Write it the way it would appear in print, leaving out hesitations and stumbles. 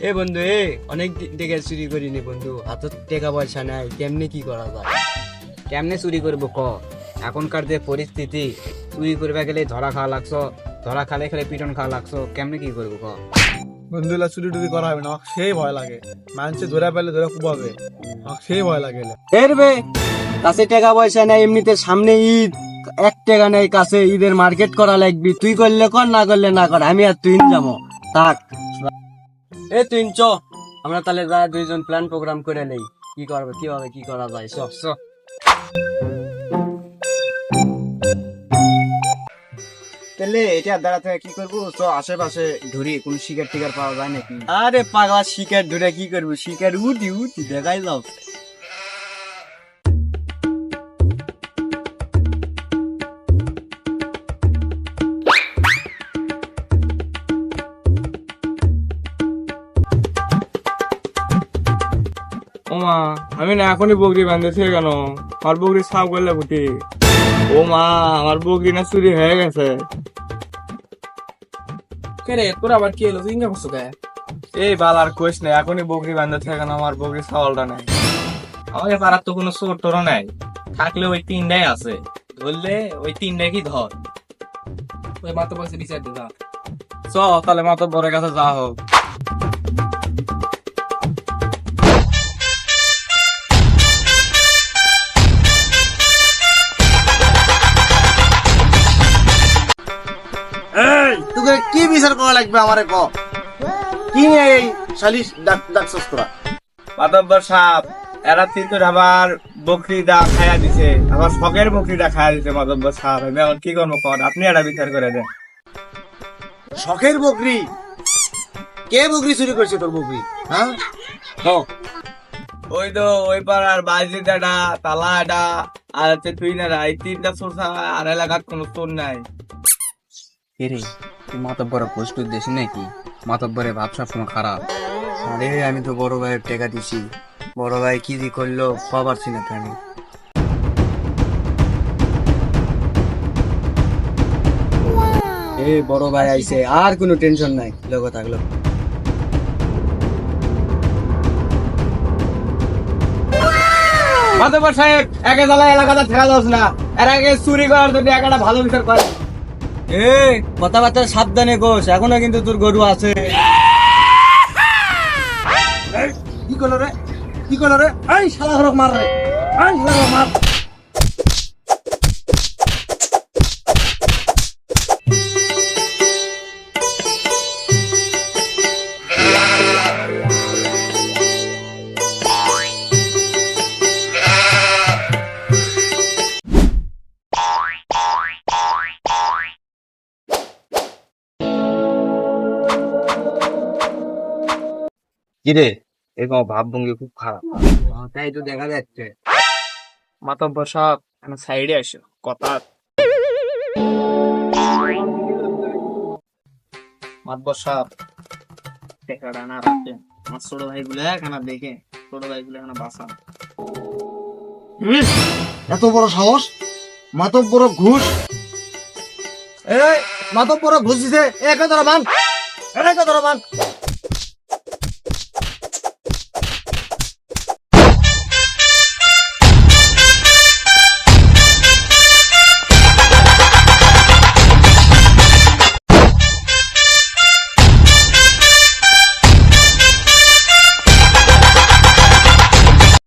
এ বন্ধু অনেক দিন থেকে চুরি করিনি বন্ধু, হাতত টাকা পয়সা নাই, কেমনে কি করা যায়? কেমনে চুরি করবো ক? এখনকার যে পরিস্থিতি, চুরি করবে গেলে ধরা খাওয়া লাগছো, ধরা খালে খেলে পিটন খাওয়া লাগছো, কেমনে কি করবো ক? বন্ধুলা চুরি টুরি করা হবে না, আমার সেই ভয় লাগে। মানুষে ধরে পেলে ধরে কুবাবে, আমার সেই ভয় লাগে। এরবে কাছে টাকা পয়সা নাই, এমনিতে সামনে ঈদ, এক টাকা নেই কাছে, ঈদের মার্কেট করা লাগবি, তুই করলে কর, না করলে না কর, আমি আর তুই যাবো থাক। এ তুই চ, আমরা তাহলে যা দুইজন প্ল্যান প্রোগ্রাম করে নেই, কি করবে, কিভাবে কি করা যায়। চ চ। তাহলে এটা দ্বারা থেকে কি করবো? তো আশেপাশে ঘুরি, কোন শিকার টিকার পাওয়া যায় নাকি? আরে পাগলা, শিকার ধরে কি করবো? শিকার উঠি উঠি দেখাই যাও। ওমা, আমি না এখনই বকরি বাঁধেছে কেন? আমার বকরি সাফ করলে ফুটি। ও মা, আমার বকরি না চুরি হয়ে গেছে। রে তোর আবার কি এলো? তুই ইঙ্গা করছো কে? এই বাল আর কইস না, এখনই বকরি বাঁধেছে কেন? আমার বকরি ছাওয়ালটা নাই। আমাদের পাড়ার তো কোনো চোর টোরও নাই, থাকলে ওই তিনটাই আছে, ধরলে ওই তিনটাই কি ধর। ওই মাত্র বলছে বিচার দে যা। চ তাহলে মাতব্বরের কাছে যা হোক। তোকে কি বিচার করা লাগবে আমারে ক? কি নিয়ে এই সালিশ ডাকছস তোরা? মাতব্বর সাহেব, এরা কিন্তু আবার বকরিটা খাইয়া দিছে, আবার শখের বকরিটা খাইয়া দিছে। মাতব্বর সাহেব, আমি এখন কি করবো কর? আপনি এটা বিচার করে দেন। শখের বকরি? কে বকরি চুরি করছে তোর বকরি? হ্যাঁ, ওই তো ওই পাড়ার বাজিদাটা, তালাটা আর হচ্ছে তুই না, এই তিনটা চোর ছাড়া আর এলাকার কোনো চোর নাই। রে তুই মাতব্বর পোস্ট দিস নাকি? মাতব্বরের ভাব সবসময় খারাপ। আরে আমি তো বড় ভাইয়ের টাকা দিছি, বড় ভাই কি দি করলো খবর ছিল না আমি। এ বড় ভাই আইছে, আর কোনো টেনশন নাই, লোক থাকলো। মাতব্বর সাহেব, একে জ্বালা এলাকাটা ঠেকা যাস না, এর আগে চুরি করার জন্য একটা ভালো বিচার করে। এ কথাবার্তা সাবধানে কোস, এখনো কিন্তু তোর গরু আছে। কি করলো রে? কি করলো রে? এই শালা ঘরক মার রে, এই শালা ঘরক মার। কিরে এরকম ভাবভঙ্গি খুব খারাপ। তাই তো দেখা যাচ্ছে। মাতব্বর সাহেব, আমি সাইডে আসো কথা। মাতব্বর সাহেব, টেকাটা না রাখেন, আমার ছোট ভাইগুলো এখানে দেখে, ছোট ভাইগুলো এখানে বাঁচান। এত বড় সাহস! মাতব্বর ঘুষ, এই মাতব্বর ঘুষ দিছে, একে ধরো মান, একে ধরো মান।